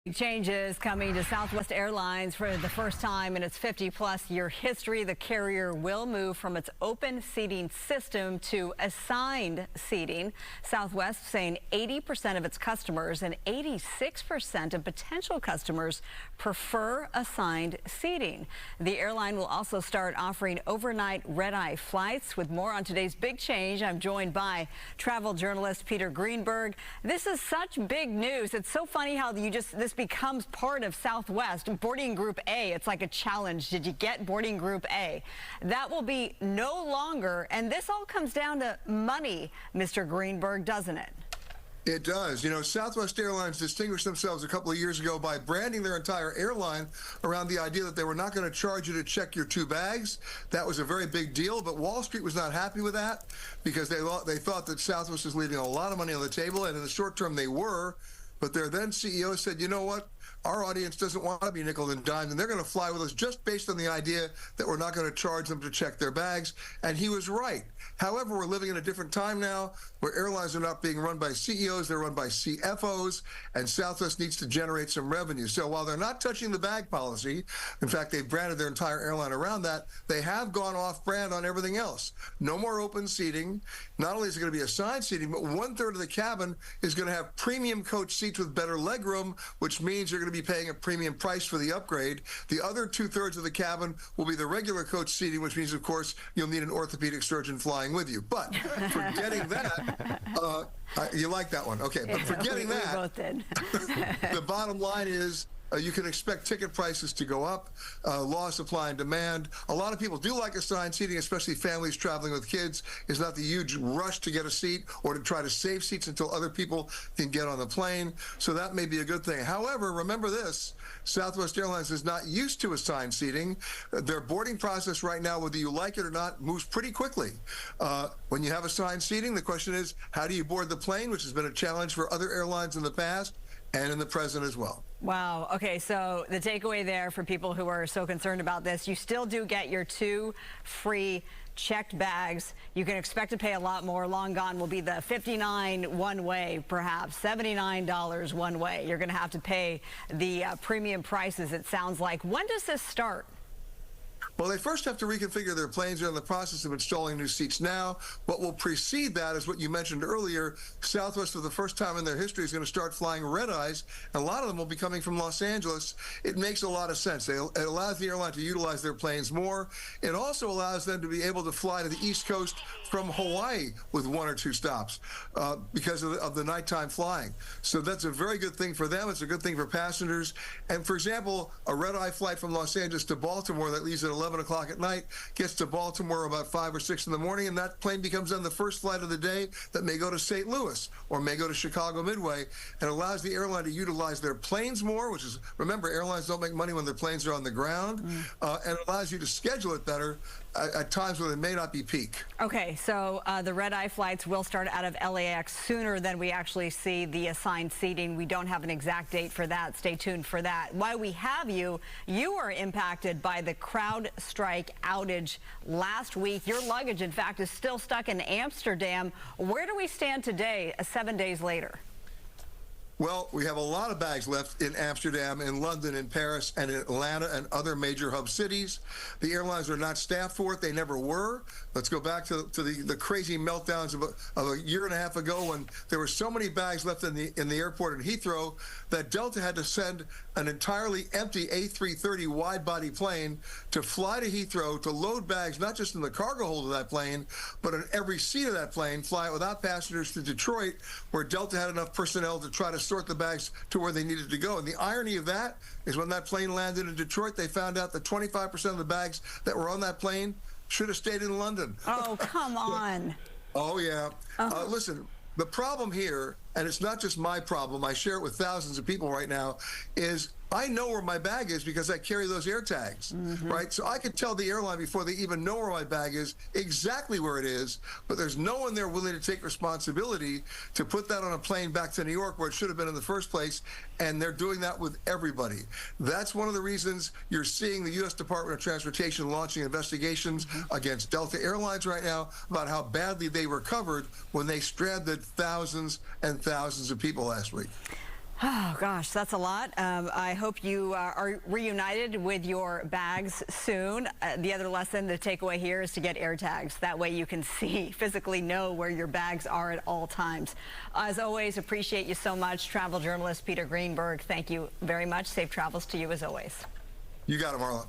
Changes coming to Southwest Airlines for the first time in its 50-plus year history. The carrier will move from its open seating system to assigned seating. Southwest saying 80% of its customers and 86% of potential customers prefer assigned seating. The airline will also start offering overnight red-eye flights. With more on today's big change, I'm joined by travel journalist Peter Greenberg. This is such big news. It's so funny how this becomes part of Southwest. Boarding Group A, it's like a challenge. Did you get Boarding Group A? That will be no longer, and this all comes down to money, Mr. Greenberg, doesn't it? It does. You know, Southwest Airlines distinguished themselves a couple of years ago by branding their entire airline around the idea that they were not going to charge you to check your two bags. That was a very big deal, but Wall Street was not happy with that because they thought that Southwest was leaving a lot of money on the table, and in the short term they were. But their then CEO said, you know what? Our audience doesn't want to be nickel and dime, and they're going to fly with us just based on the idea that we're not going to charge them to check their bags. And he was right. However, we're living in a different time now where airlines are not being run by CEOs, they're run by CFOs, and Southwest needs to generate some revenue. So while they're not touching the bag policy, in fact, they've branded their entire airline around that, they have gone off brand on everything else. No more open seating. Not only is it going to be assigned seating, but 1/3 of the cabin is going to have premium coach seats with better legroom, which means you're going to be paying a premium price for the upgrade. The other 2/3 of the cabin will be the regular coach seating, which means, of course, you'll need an orthopedic surgeon flying with you. But forgetting that, you like that one. Okay, but forgetting that, we both did. The bottom line is, you can expect ticket prices to go up, law of supply and demand. A lot of people do like assigned seating, especially families traveling with kids. It's not the huge rush to get a seat or to try to save seats until other people can get on the plane. So that may be a good thing. However, remember this, Southwest Airlines is not used to assigned seating. Their boarding process right now, whether you like it or not, moves pretty quickly. When you have assigned seating, the question is, how do you board the plane, which has been a challenge for other airlines in the past and in the present as well. Wow. Okay, so the takeaway there for people who are so concerned about this, you still do get your 2 free checked bags. You can expect to pay a lot more. Long gone will be the $59 one way, perhaps $79 one way. You're going to have to pay the premium prices, it sounds like. When does this start? Well, they first have to reconfigure their planes. They're in the process of installing new seats now. What will precede that is what you mentioned earlier. Southwest, for the first time in their history, is going to start flying red-eyes, and a lot of them will be coming from Los Angeles. It makes a lot of sense. It allows the airline to utilize their planes more. It also allows them to be able to fly to the East Coast from Hawaii with 1 or 2 stops because of the nighttime flying. So that's a very good thing for them. It's a good thing for passengers. And, for example, a red-eye flight from Los Angeles to Baltimore that leaves at 11 o'clock at night gets to Baltimore about 5 or 6 in the morning, and that plane becomes then the first flight of the day that may go to St. Louis or may go to Chicago Midway, and allows the airline to utilize their planes more, which is, remember, airlines don't make money when their planes are on the ground, and allows you to schedule it better at times where they may not be peak. Okay, so the red-eye flights will start out of LAX sooner than we actually see the assigned seating. We don't have an exact date for that. Stay tuned for that. While we have you, you were impacted by the CrowdStrike outage last week. Your luggage, in fact, is still stuck in Amsterdam. Where do we stand today, 7 days later? Well, we have a lot of bags left in Amsterdam, in London, in Paris, and in Atlanta and other major hub cities. The airlines are not staffed for it. They never were. Let's go back to the crazy meltdowns of a year and a half ago when there were so many bags left in the airport in Heathrow that Delta had to send an entirely empty A330 wide-body plane to fly to Heathrow to load bags not just in the cargo hold of that plane, but in every seat of that plane, fly it without passengers to Detroit, where Delta had enough personnel to try to sort the bags to where they needed to go. And the irony of that is when that plane landed in Detroit, they found out that 25% of the bags that were on that plane should have stayed in London. Oh, come on. Oh, yeah. Listen, the problem here, and it's not just my problem, I share it with thousands of people right now, is I know where my bag is because I carry those air tags, right? So I could tell the airline before they even know where my bag is exactly where it is, but there's no one there willing to take responsibility to put that on a plane back to New York where it should have been in the first place, and they're doing that with everybody. That's one of the reasons you're seeing the U.S. Department of Transportation launching investigations against Delta Airlines right now about how badly they were covered when they stranded thousands and thousands of people last week. Oh, gosh, that's a lot. I hope you are reunited with your bags soon. The other lesson, the takeaway here is to get air tags. That way you can see, physically know where your bags are at all times. As always, appreciate you so much. Travel journalist Peter Greenberg, thank you very much. Safe travels to you as always. You got it, Marla.